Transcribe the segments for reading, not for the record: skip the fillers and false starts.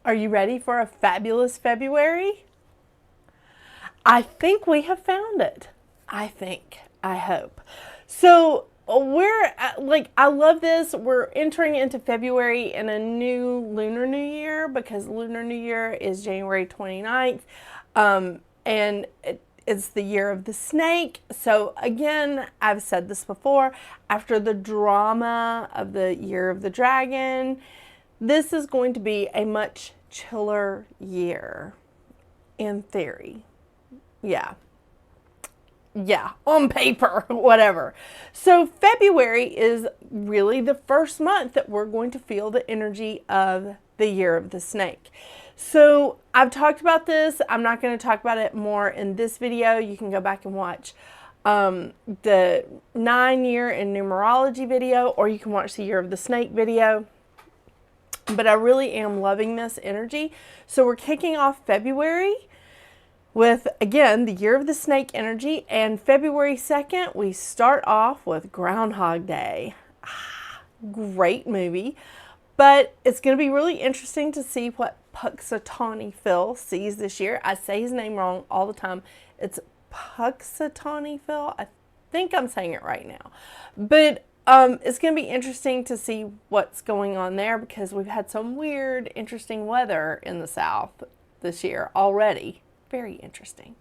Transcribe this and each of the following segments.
Are you ready for a fabulous February? I think we have found it. I hope. So I love this. We're entering into February in a new Lunar New Year because Lunar New Year is January 29th. And it's the year of the snake. So again, I've said this before, after the drama of the year of the dragon, this is going to be a much chiller year in theory. Yeah, on paper, whatever. So February is really the first month that we're going to feel the energy of the year of the snake. So I've talked about this. I'm not going to talk about it more in this video. You can go back and watch the 9-year in numerology video, or you can watch the year of the snake video. But I really am loving this energy. So we're kicking off February with, again, the year of the snake energy. And February 2nd, we start off with Groundhog Day. Great movie. But it's going to be really interesting to see what Punxsutawney Phil sees this year. I say his name wrong all the time. It's Punxsutawney Phil. I think I'm saying it right now. But it's going to be interesting to see what's going on there because we've had some weird, interesting weather in the South this year already. Very interesting.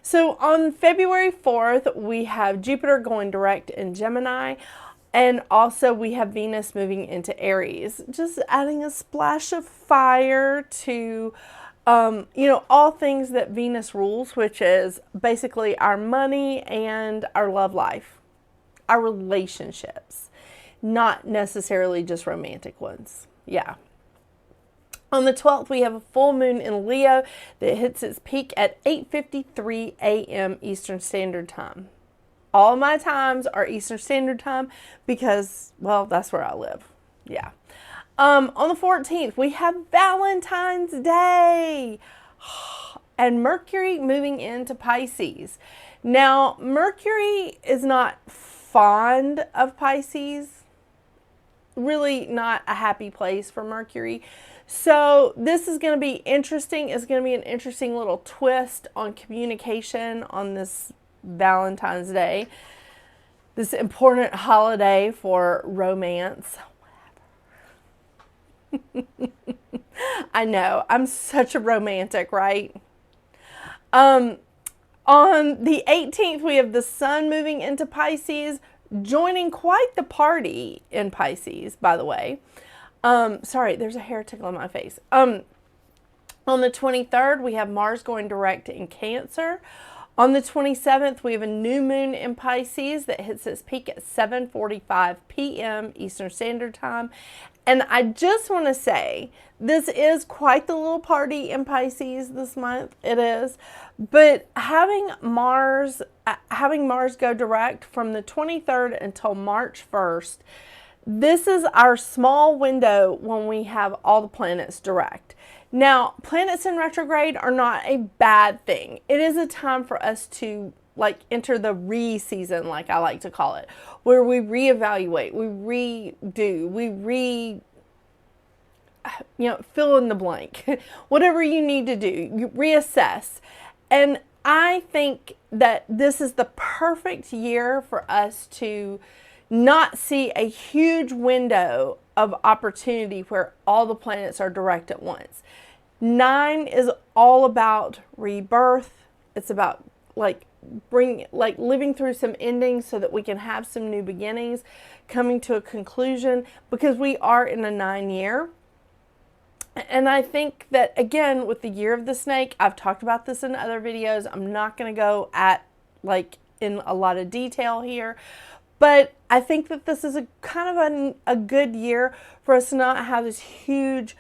So on February 4th, we have Jupiter going direct in Gemini. And also we have Venus moving into Aries, just adding a splash of fire to, all things that Venus rules, which is basically our money and our love life, our relationships, not necessarily just romantic ones. Yeah. On the 12th, we have a full moon in Leo that hits its peak at 8:53 a.m. Eastern Standard Time. All my times are Eastern Standard Time because, well, that's where I live. Yeah. On the 14th, we have Valentine's Day and Mercury moving into Pisces. Now, Mercury is not fond of Pisces. Really not a happy place for Mercury. So this is going to be interesting. It's going to be an interesting little twist on communication on this Valentine's Day, this important holiday for romance. I know, I'm such a romantic, right? On the 18th, we have the sun moving into Pisces, joining quite the party in Pisces, by the way. Sorry, there's a hair tickle on my face. On the 23rd, we have Mars going direct in Cancer. On the 27th, we have a new moon in Pisces that hits its peak at 7:45 p.m. Eastern Standard Time. And I just want to say, this is quite the little party in Pisces this month. It is. But having Mars go direct from the 23rd until March 1st, this is our small window when we have all the planets direct. Now, planets in retrograde are not a bad thing. It is a time for us to enter the re-season, like I like to call it, where we reevaluate, we redo, we fill in the blank. Whatever you need to do, you reassess. And I think that this is the perfect year for us to not see a huge window of opportunity where all the planets are direct at once. 9 is all about rebirth. It's about living through some endings so that we can have some new beginnings, coming to a conclusion, because we are in a 9-year. And I think that, again, with the year of the snake, I've talked about this in other videos. I'm not going to go in a lot of detail here. But I think that this is a kind of a good year for us to not have this huge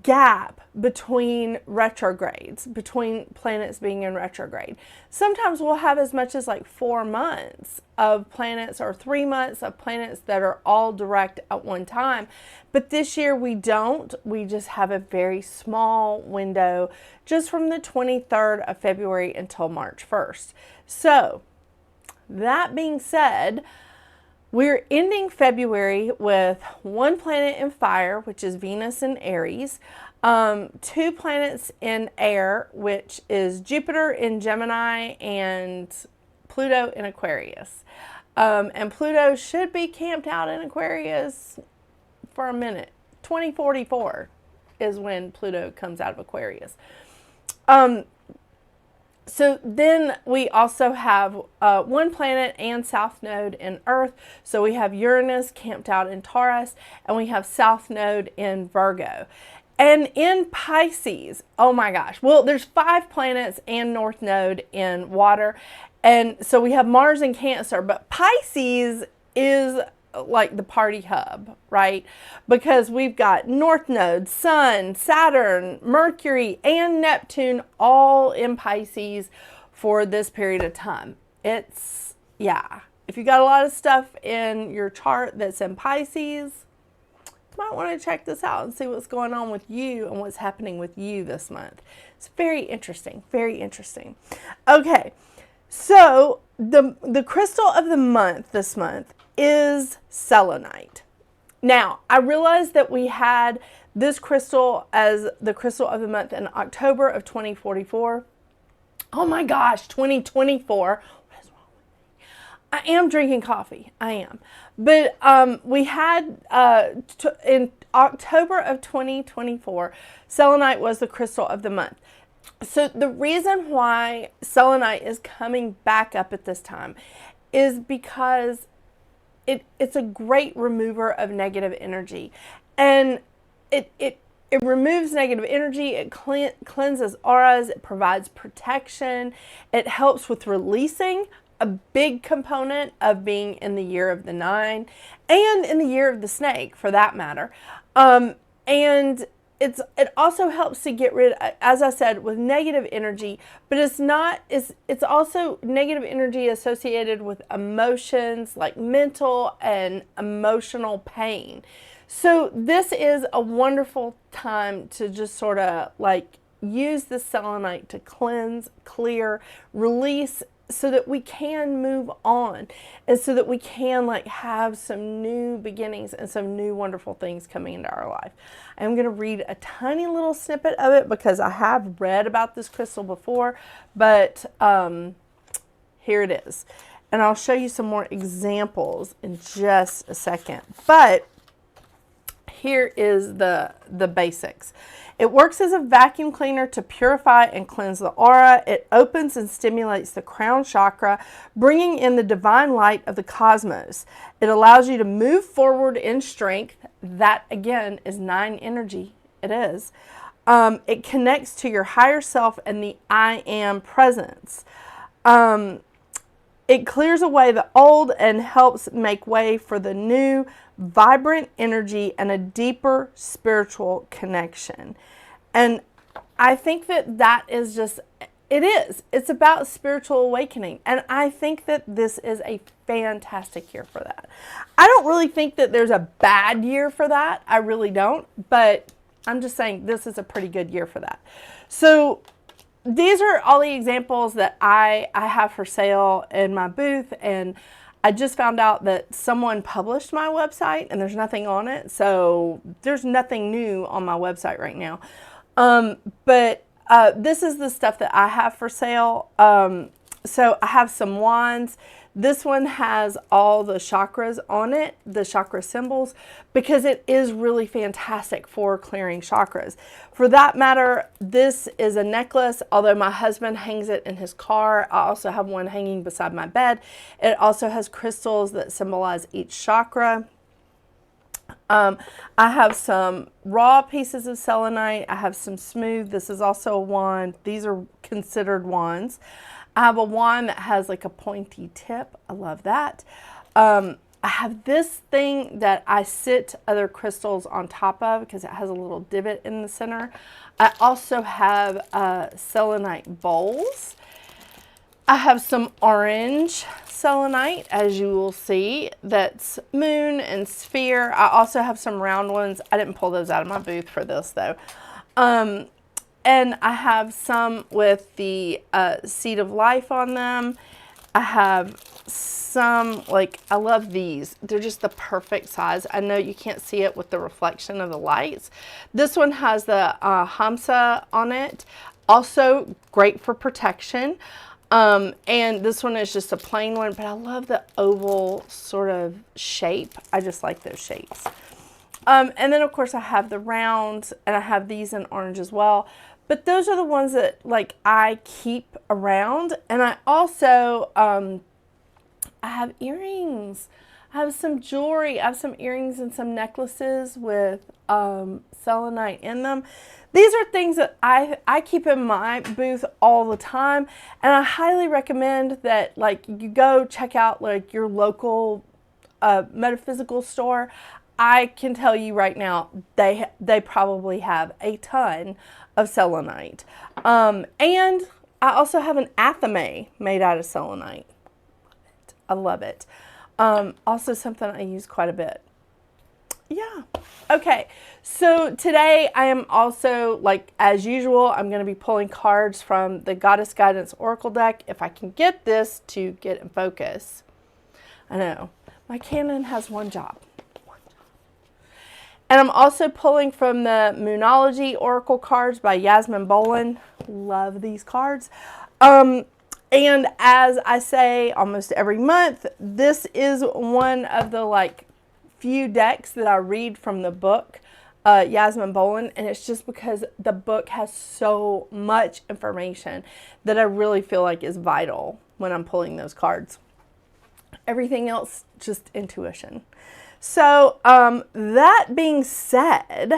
gap between retrogrades, between planets being in retrograde. Sometimes we'll have as much as 4 months of planets or 3 months of planets that are all direct at one time. But this year we don't. We just have a very small window just from the 23rd of February until March 1st. So that being said, We're ending February with one planet in fire, which is Venus in Aries, two planets in air, which is Jupiter in Gemini and Pluto in Aquarius. And Pluto should be camped out in Aquarius for a minute. 2044 is when Pluto comes out of Aquarius. So then we also have one planet and south node in Earth. So we have Uranus camped out in Taurus, and we have south node in Virgo. And in Pisces, oh my gosh, well, there's 5 planets and north node in water. And so we have Mars in Cancer, but Pisces is like the party hub, right? Because we've got North Node, Sun, Saturn, Mercury, and Neptune all in Pisces for this period of time. It's, yeah, if you got a lot of stuff in your chart that's in Pisces, you might want to check this out and see what's going on with you and what's happening with you this month. It's very interesting, very interesting. Okay, so the crystal of the month this month is selenite. Now, I realized that we had this crystal as the crystal of the month in October of 2044. Oh my gosh, 2024. What is wrong with me? I am drinking coffee. I am. But we had, in October of 2024, selenite was the crystal of the month. So the reason why selenite is coming back up at this time is because it's a great remover of negative energy, and it removes negative energy. It cleanses auras. It provides protection. It helps with releasing, a big component of being in the year of the 9 and in the year of the snake, for that matter. And it also helps to get rid, as I said, with negative energy, but it's also negative energy associated with emotions like mental and emotional pain. So this is a wonderful time to just sort of like use the selenite to cleanse, clear, release, so that we can move on and so that we can like have some new beginnings and some new wonderful things coming into our life. I'm going to read a tiny little snippet of it because I have read about this crystal before, but here it is. And I'll show you some more examples in just a second. But here is the basics. It works as a vacuum cleaner to purify and cleanse the aura. It opens and stimulates the crown chakra, bringing in the divine light of the cosmos. It allows you to move forward in strength. That, again, is 9 energy. It is. It connects to your higher self and the I am presence. It clears away the old and helps make way for the new, vibrant energy and a deeper spiritual connection. And I think that is just, it's about spiritual awakening. And I think that this is a fantastic year for that. I don't really think that there's a bad year for that. I really don't. But I'm just saying this is a pretty good year for that. So these are all the examples that I have for sale in my booth, and I just found out that someone published my website and there's nothing on it, so there's nothing new on my website right now. But this is the stuff that I have for sale. So I have some wands. This one has all the chakras on it, the chakra symbols, because it is really fantastic for clearing chakras. For that matter, this is a necklace, although my husband hangs it in his car. I also have one hanging beside my bed. It also has crystals that symbolize each chakra. I have some raw pieces of selenite. I have some smooth. This is also a wand. These are considered wands. I have a wand that has like a pointy tip. I love that. I have this thing that I sit other crystals on top of because it has a little divot in the center. I also have selenite bowls. I have some orange selenite, as you will see, that's moon and sphere. I also have some round ones. I didn't pull those out of my booth for this though. And I have some with the seed of life on them. I have some, like, I love these. They're just the perfect size. I know you can't see it with the reflection of the lights. This one has the Hamsa on it. Also great for protection. And this one is just a plain one, but I love the oval sort of shape. I just like those shapes. And then of course I have the rounds, and I have these in orange as well. But those are the ones that, like, I keep around. And I also, I have earrings. I have some jewelry. I have some earrings and some necklaces with selenite in them. These are things that I keep in my booth all the time. And I highly recommend that, like, you go check out, like, your local metaphysical store. I can tell you right now, they probably have a ton of selenite. And I also have an athame made out of selenite. I love it. Also something I use quite a bit. Yeah. Okay. So today I am also, like, as usual, I'm going to be pulling cards from the Goddess Guidance Oracle deck. If I can get this to get in focus. I know. My Canon has one job. And I'm also pulling from the Moonology Oracle cards by Yasmin Boland. Love these cards. And as I say almost every month, this is one of the, like, few decks that I read from the book, Yasmin Boland. And it's just because the book has so much information that I really feel like is vital when I'm pulling those cards. Everything else, just intuition. So that being said,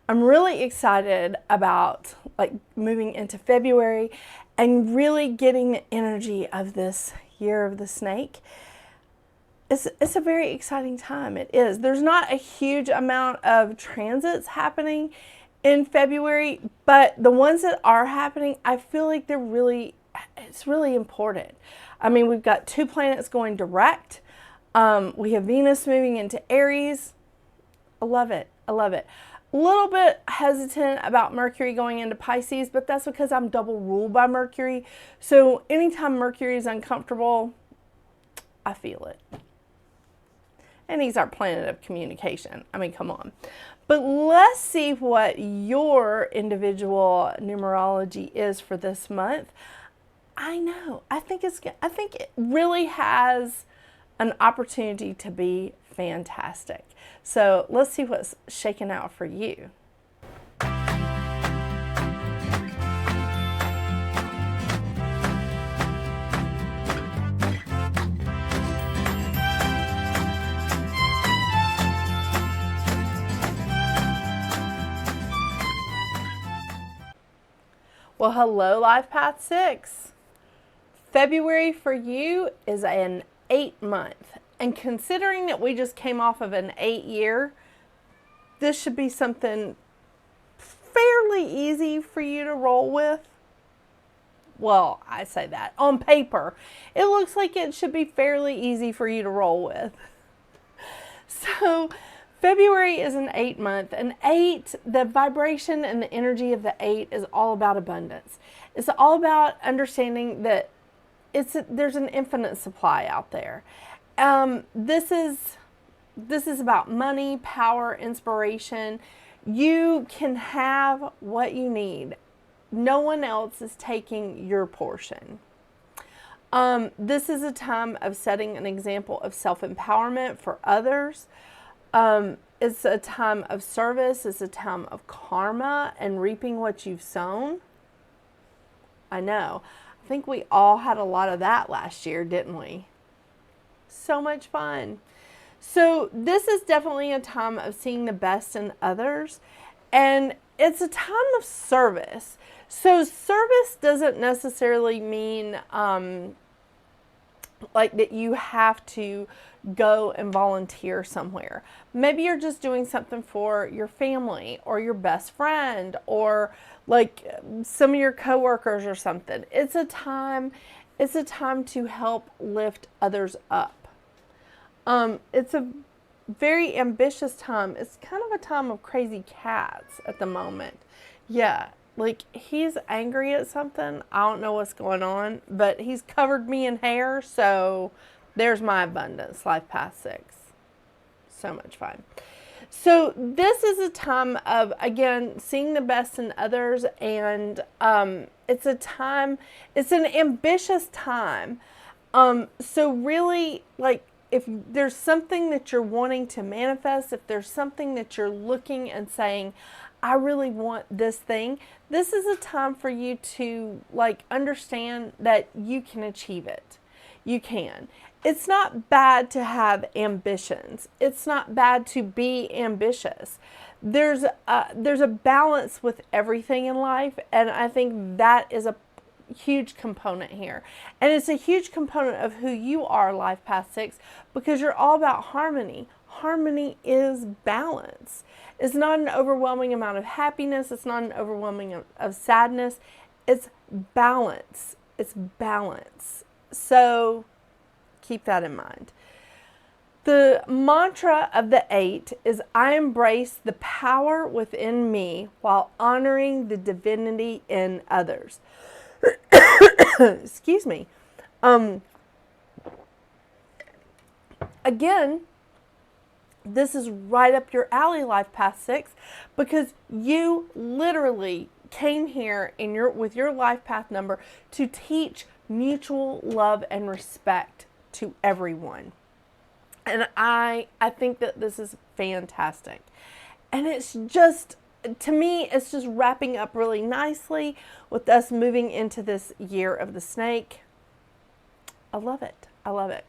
I'm really excited about, like, moving into February and really getting the energy of this year of the snake. It's a very exciting time. It is. There's not a huge amount of transits happening in February, but the ones that are happening, I feel like it's really important. I mean, we've got 2 planets going direct. We have Venus moving into Aries. I love it. I love it. A little bit hesitant about Mercury going into Pisces, but that's because I'm double ruled by Mercury. So anytime Mercury is uncomfortable, I feel it. And he's our planet of communication. I mean, come on. But let's see what your individual numerology is for this month. I know. I think it really has an opportunity to be fantastic. So let's see what's shaking out for you. Well, hello, Life Path 6. February for you is an 8-month. And considering that we just came off of an 8-year, this should be something fairly easy for you to roll with. Well, I say that. On paper, it looks like it should be fairly easy for you to roll with. So, February is an 8-month. An 8, the vibration and the energy of the 8 is all about abundance. It's all about understanding that there's an infinite supply out there. This is about money, power, inspiration. You can have what you need. No one else is taking your portion. This is a time of setting an example of self-empowerment for others. It's a time of service. It's a time of karma and reaping what you've sown. I know. I think we all had a lot of that last year, didn't we? So much fun. So this is definitely a time of seeing the best in others, and it's a time of service. So service doesn't necessarily mean like that you have to go and volunteer somewhere. Maybe you're just doing something for your family or your best friend or like some of your coworkers or something. It's a time to help lift others up. It's a very ambitious time. It's kind of a time of crazy cats at the moment. Yeah, like he's angry at something. I don't know what's going on, but he's covered me in hair, so There's my abundance, life path 6. So much fun. So this is a time of, again, seeing the best in others, and it's an ambitious time. So really, like, if there's something that you're wanting to manifest, if there's something that you're looking and saying, I really want this thing, this is a time for you to, like, understand that you can achieve it. You can. It's not bad to have ambitions. It's not bad to be ambitious. There's a balance with everything in life, and I think that is a huge component here. And it's a huge component of who you are, life path 6, because you're all about harmony. Harmony is balance. It's not an overwhelming amount of happiness. It's not an overwhelming of sadness. It's balance. It's balance. So keep that in mind. The mantra of the 8 is, I embrace the power within me while honoring the divinity in others. Excuse me. Again, this is right up your alley, life path 6, because you literally came here with your life path number to teach mutual love and respect to everyone. And I think that this is fantastic. And it's just, to me, it's just wrapping up really nicely with us moving into this year of the snake. I love it. I love it.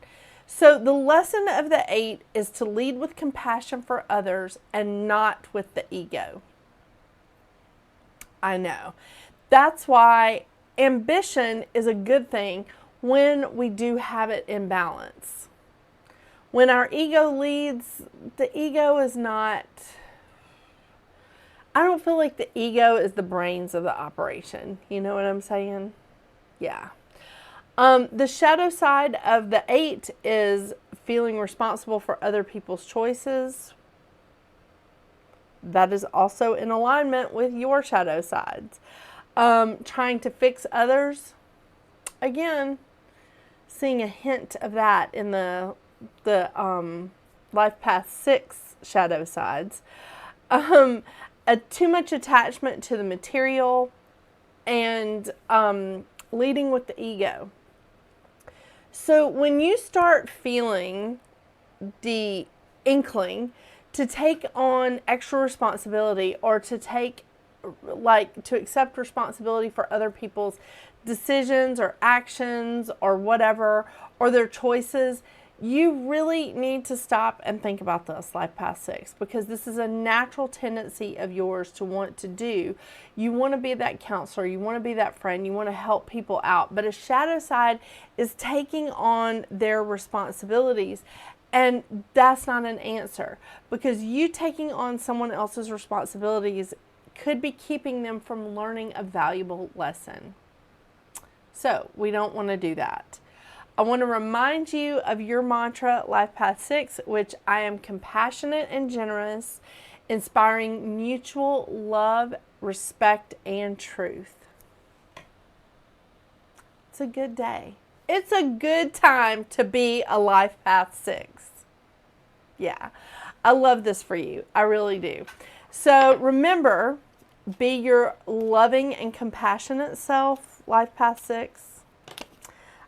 So the lesson of the 8 is to lead with compassion for others and not with the ego. I know. That's why ambition is a good thing when we do have it in balance. When our ego leads, the ego is not, I don't feel like the ego is the brains of the operation. You know what I'm saying? Yeah. The shadow side of the 8 is feeling responsible for other people's choices. That is also in alignment with your shadow sides. Trying to fix others. Again, seeing a hint of that in the life path 6 shadow sides. Too much attachment to the material, and leading with the ego. So when you start feeling the inkling to take on extra responsibility, or to accept responsibility for other people's decisions or actions or whatever, or their choices, you really need to stop and think about this, life path 6, because this is a natural tendency of yours to want to do. You want to be that counselor, you want to be that friend, you want to help people out, but a shadow side is taking on their responsibilities, and that's not an answer, because you taking on someone else's responsibilities could be keeping them from learning a valuable lesson. So we don't want to do that. I want to remind you of your mantra, Life Path 6, which I am compassionate and generous, inspiring mutual love, respect, and truth. It's a good day. It's a good time to be a Life Path 6. Yeah, I love this for you. I really do. So remember, be your loving and compassionate self, Life Path 6.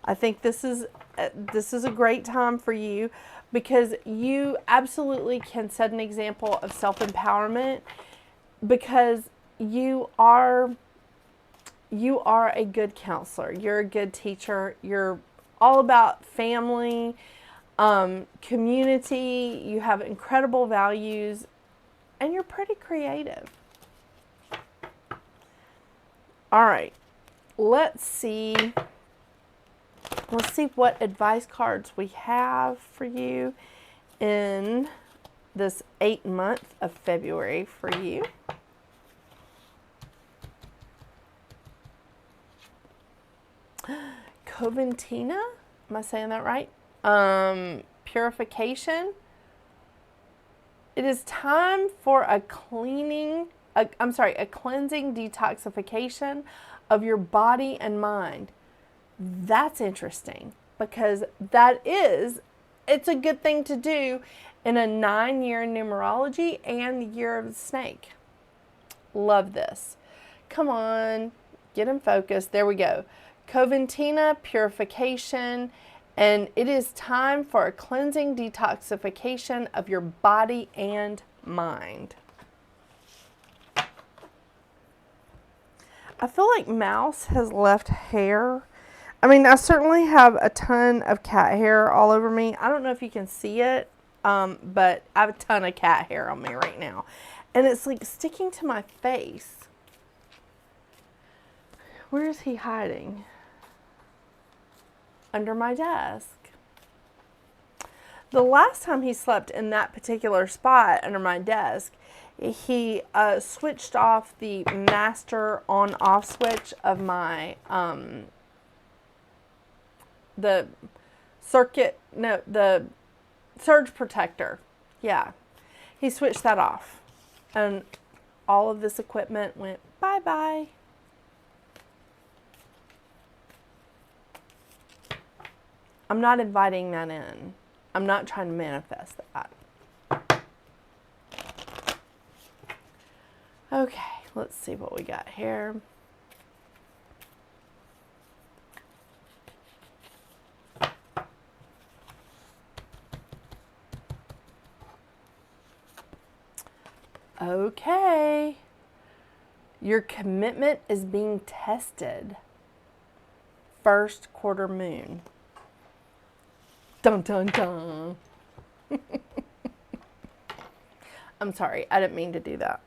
I think this is a great time for you, because you absolutely can set an example of self-empowerment, because you are a good counselor. You're a good teacher. You're all about family, community. You have incredible values, and you're pretty creative. All right, let's see what advice cards we have for you in this 8th month of February for you. Coventina, am I saying that right? Purification. It is time for a cleansing detoxification of your body and mind. That's interesting. because it's a good thing to do in a 9-year numerology and the year of the snake. Love this. Come on, get in focus. There we go. Coventina, purification, and it is time for a cleansing detoxification of your body and mind. I feel like Mouse has left hair. I mean, I certainly have a ton of cat hair all over me. I don't know if you can see it, but I have a ton of cat hair on me right now. And it's like sticking to my face. Where is he hiding? Under my desk. The last time he slept in that particular spot under my desk, he switched off the master on-off switch of my, the surge protector. Yeah. He switched that off. And all of this equipment went bye-bye. I'm not inviting that in. I'm not trying to manifest that. Okay, let's see what we got here. Okay. Your commitment is being tested. First quarter moon. Dun, dun, dun. I'm sorry, I didn't mean to do that.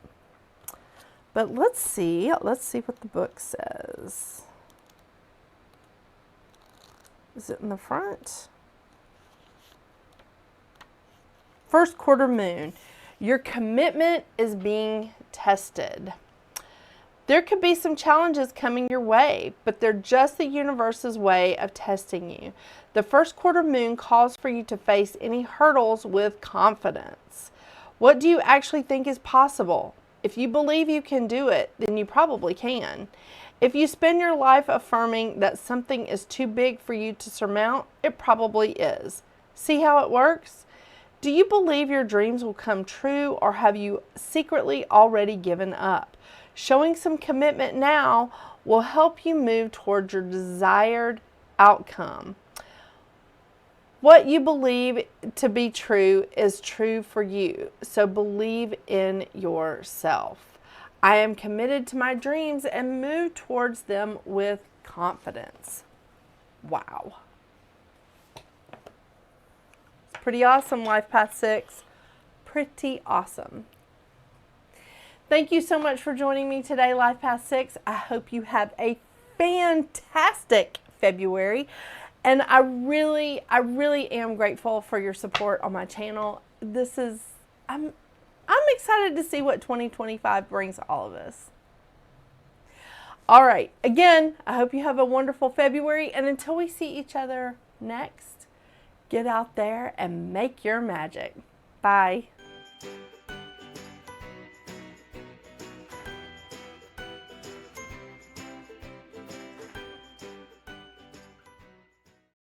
But let's see what the book says. Is it in the front? First quarter moon. Your commitment is being tested. There could be some challenges coming your way, but they're just the universe's way of testing you. The first quarter moon calls for you to face any hurdles with confidence. What do you actually think is possible? If you believe you can do it, then you probably can. If you spend your life affirming that something is too big for you to surmount, it probably is. See how it works? Do you believe your dreams will come true, or have you secretly already given up? Showing some commitment now will help you move towards your desired outcome. What you believe to be true is true for you, so believe in yourself. I am committed to my dreams and move towards them with confidence. Wow. It's pretty awesome, Life Path 6. Pretty awesome. Thank you so much for joining me today, Life Path 6. I hope you have a fantastic February. And I really am grateful for your support on my channel. I'm excited to see what 2025 brings all of us. All right, again, I hope you have a wonderful February. And until we see each other next, get out there and make your magic. Bye.